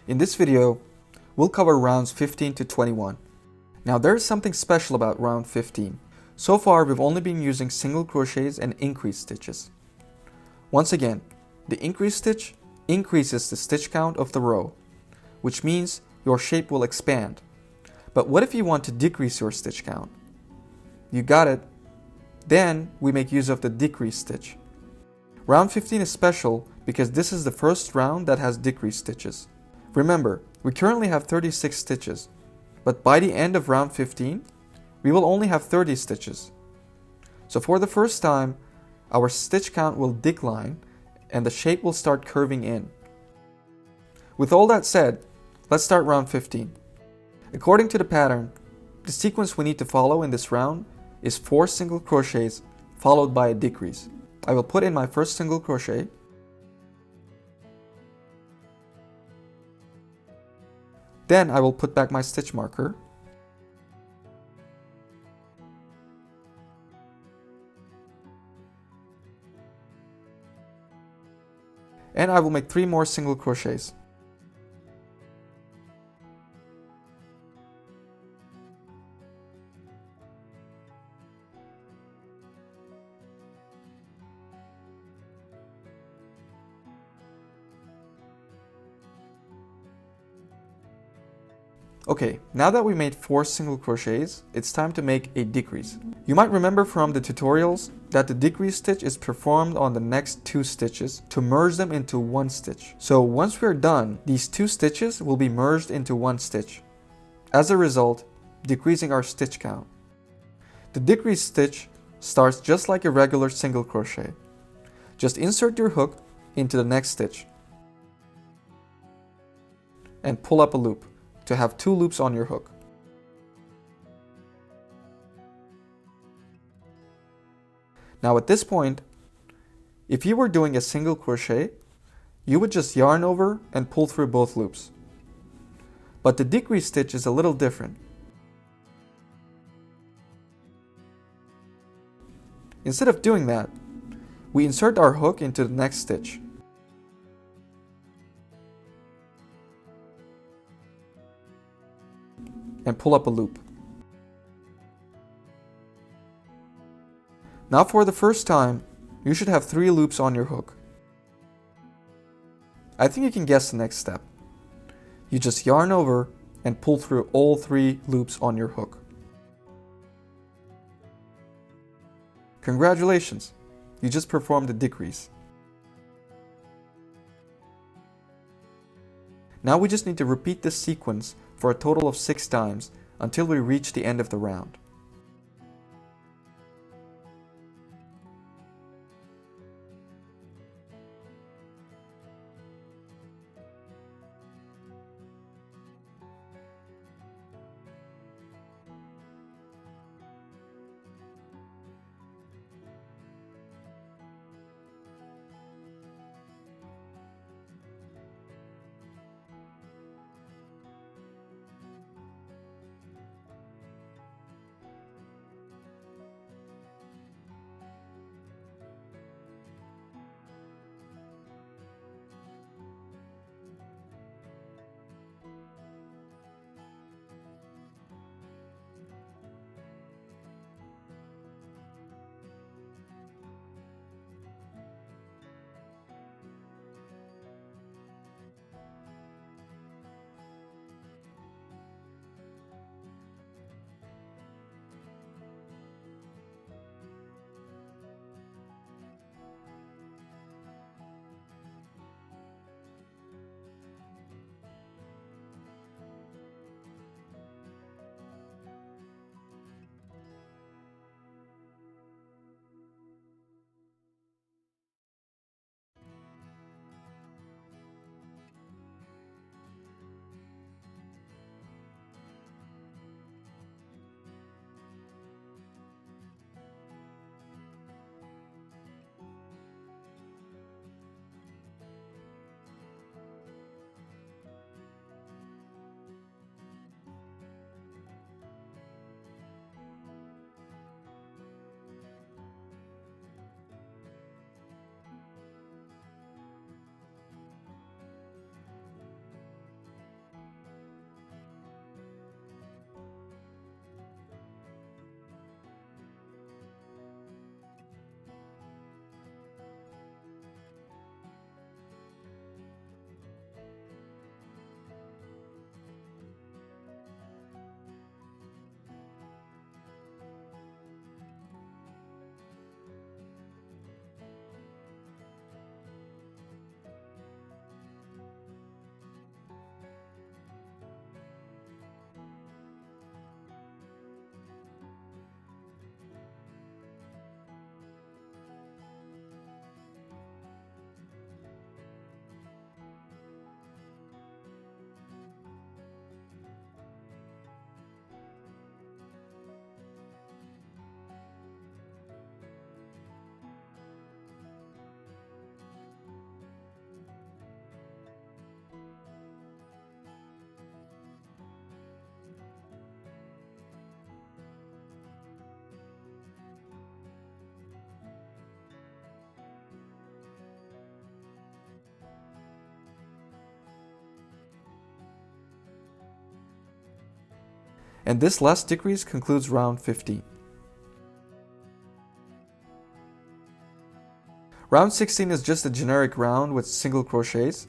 In this video, we'll cover rounds 15 to 21. Now there is something special about round 15. So far we've only been using single crochets and increased stitches. Once again, the increased stitch increases the stitch count of the row, which means your shape will expand. But what if you want to decrease your stitch count? You got it. Then we make use of the decrease stitch. Round 15 is special because this is the first round that has decreased stitches. Remember, we currently have 36 stitches, but by the end of round 15, we will only have 30 stitches. So for the first time, our stitch count will decline and the shape will start curving in. With all that said, let's start round 15. According to the pattern, the sequence we need to follow in this round is 4 single crochets followed by a decrease. I will put in my first single crochet, then I will put back my stitch marker, and I will make 3 more single crochets. Okay, now that we made 4 single crochets, it's time to make a decrease. You might remember from the tutorials that the decrease stitch is performed on the next 2 stitches to merge them into 1 stitch. So once we're done, these 2 stitches will be merged into 1 stitch. As a result, decreasing our stitch count. The decrease stitch starts just like a regular single crochet. Just insert your hook into the next stitch and pull up a loop to have 2 loops on your hook. Now at this point, if you were doing a single crochet, you would just yarn over and pull through both loops. But the decrease stitch is a little different. Instead of doing that, we insert our hook into the next stitch. And pull up a loop. Now for the first time, you should have 3 loops on your hook. I think you can guess the next step. You just yarn over and pull through all 3 loops on your hook. Congratulations! You just performed a decrease. Now we just need to repeat this sequence for a total of 6 times until we reach the end of the round. And this last decrease concludes round 15. Round 16 is just a generic round with single crochets.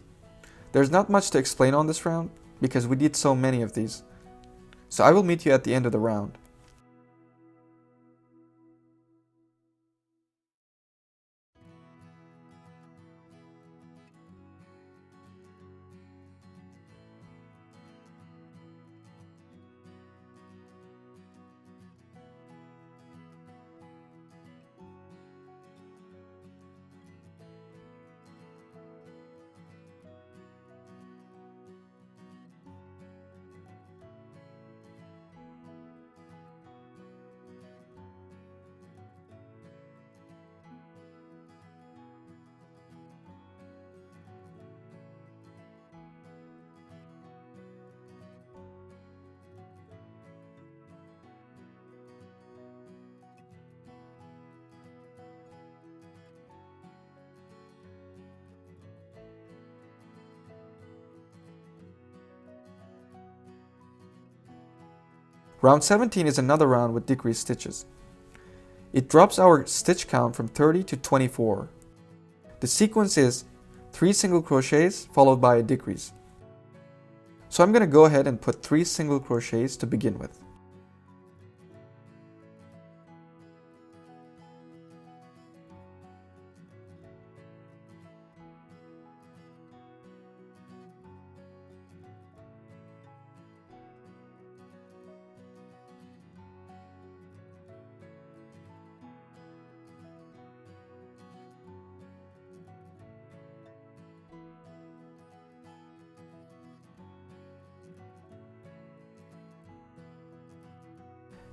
There's not much to explain on this round because we did so many of these. So I will meet you at the end of the round. Round 17 is another round with decreased stitches. It drops our stitch count from 30 to 24. The sequence is 3 single crochets followed by a decrease. So I'm going to go ahead and put 3 single crochets to begin with.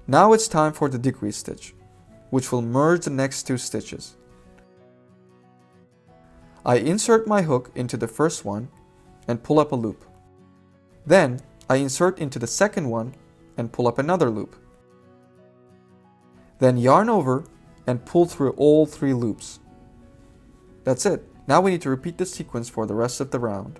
Now it's time for the decrease stitch, which will merge the next 2 stitches. I insert my hook into the first one and pull up a loop. Then I insert into the second one and pull up another loop. Then yarn over and pull through all 3 loops. That's it. Now we need to repeat this sequence for the rest of the round.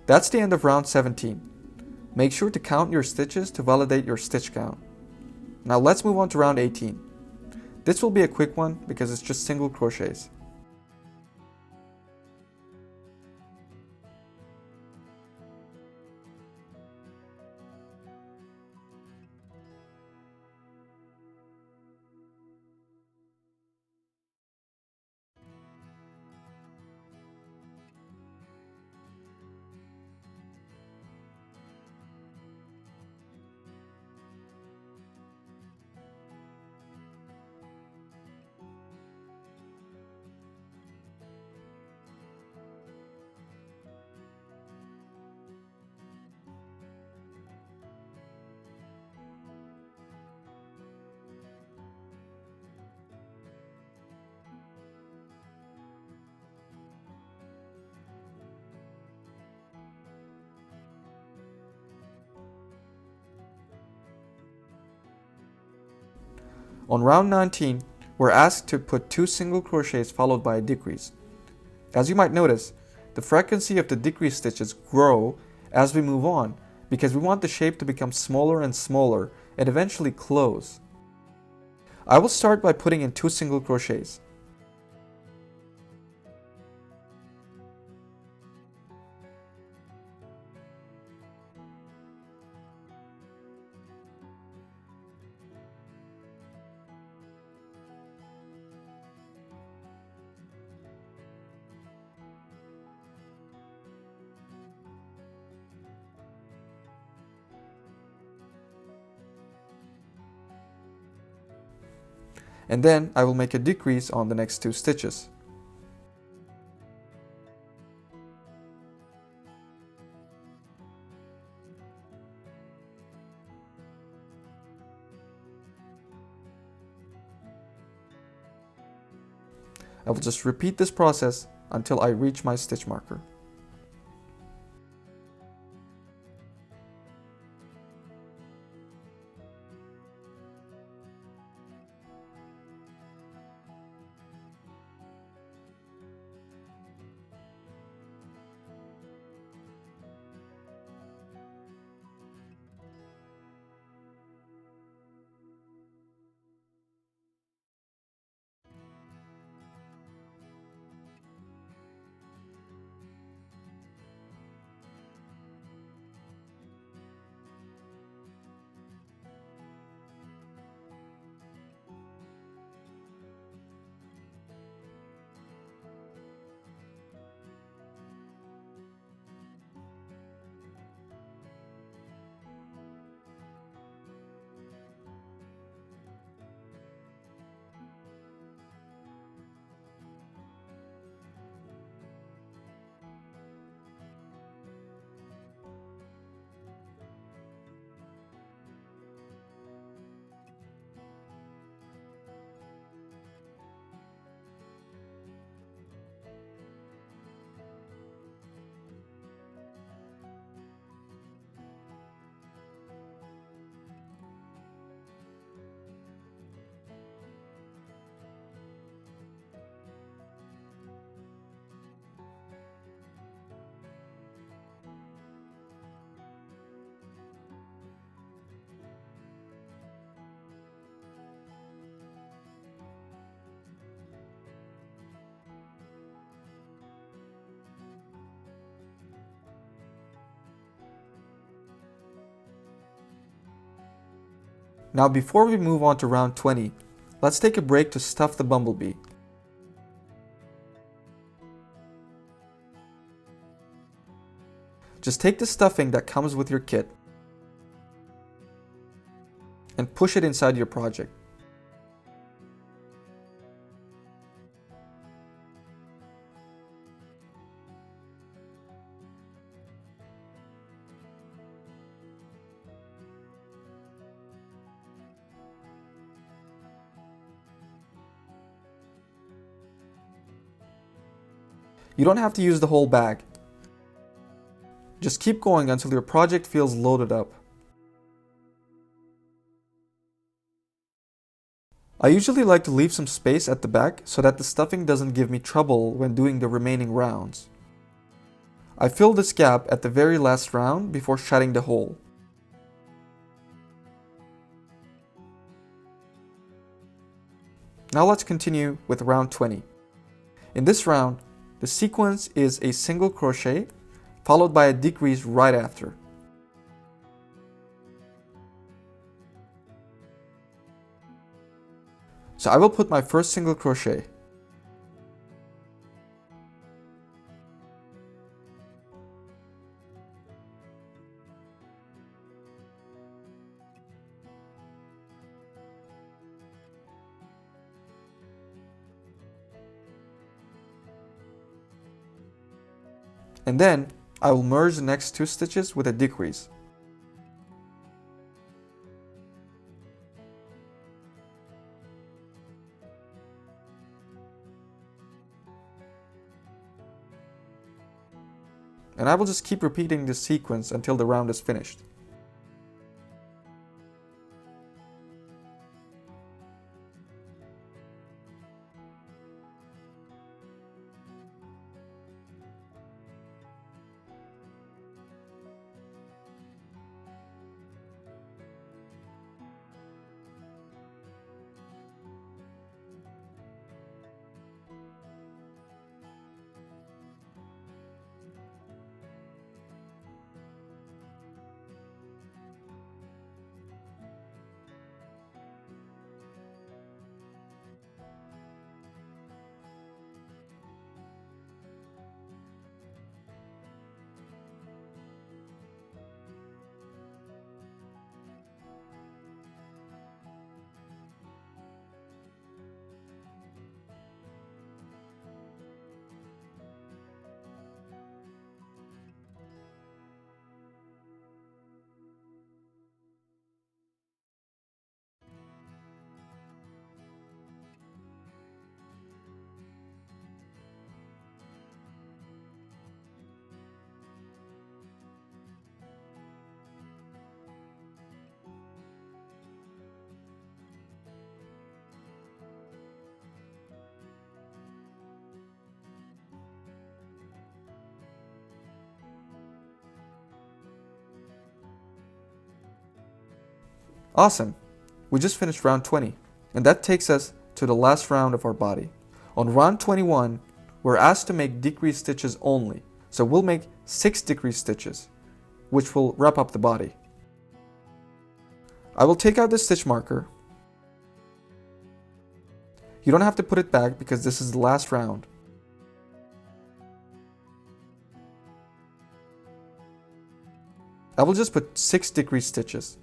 That's the end of round 17. Make sure to count your stitches to validate your stitch count. Now let's move on to round 18. This will be a quick one because it's just single crochets. On round 19, we're asked to put 2 single crochets followed by a decrease. As you might notice, the frequency of the decrease stitches grow as we move on because we want the shape to become smaller and smaller and eventually close. I will start by putting in 2 single crochets. And then I will make a decrease on the next 2 stitches. I will just repeat this process until I reach my stitch marker. Now before we move on to round 20, let's take a break to stuff the bumblebee. Just take the stuffing that comes with your kit and push it inside your project. You don't have to use the whole bag. Just keep going until your project feels loaded up. I usually like to leave some space at the back so that the stuffing doesn't give me trouble when doing the remaining rounds. I fill this gap at the very last round before shutting the hole. Now let's continue with round 20. In this round, the sequence is a single crochet followed by a decrease right after. So I will put my first single crochet. And then I will merge the next 2 stitches with a decrease. And I will just keep repeating this sequence until the round is finished. Awesome! We just finished round 20, and that takes us to the last round of our body. On round 21, we're asked to make decreased stitches only, so we'll make 6 decreased stitches, which will wrap up the body. I will take out the stitch marker. You don't have to put it back because this is the last round. I will just put 6 decreased stitches.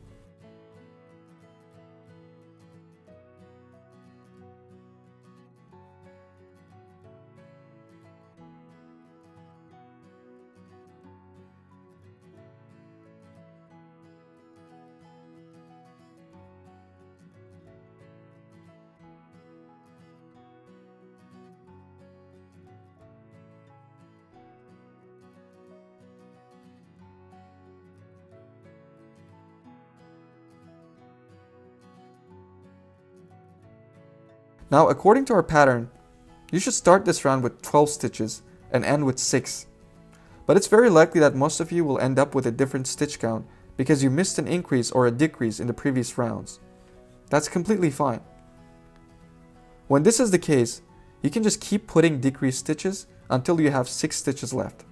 Now, according to our pattern, you should start this round with 12 stitches and end with 6. But it's very likely that most of you will end up with a different stitch count because you missed an increase or a decrease in the previous rounds. That's completely fine. When this is the case, you can just keep putting decreased stitches until you have 6 stitches left.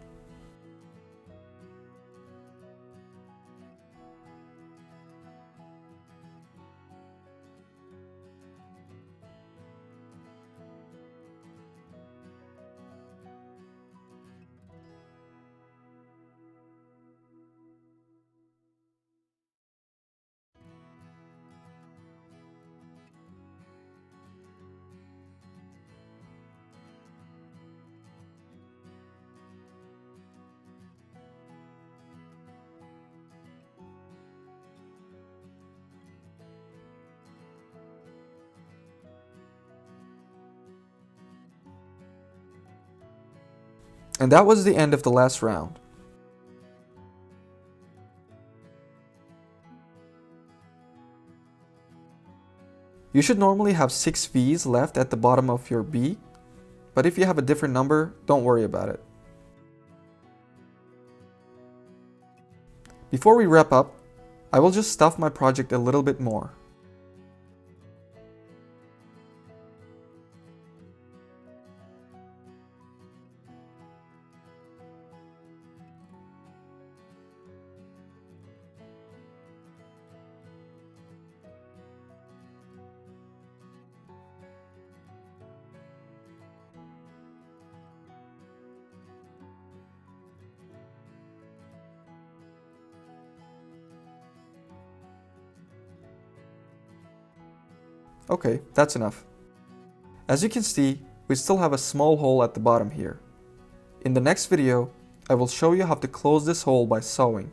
And that was the end of the last round. You should normally have 6 V's left at the bottom of your B, but if you have a different number, don't worry about it. Before we wrap up, I will just stuff my project a little bit more. Okay, that's enough. As you can see, we still have a small hole at the bottom here. In the next video, I will show you how to close this hole by sewing.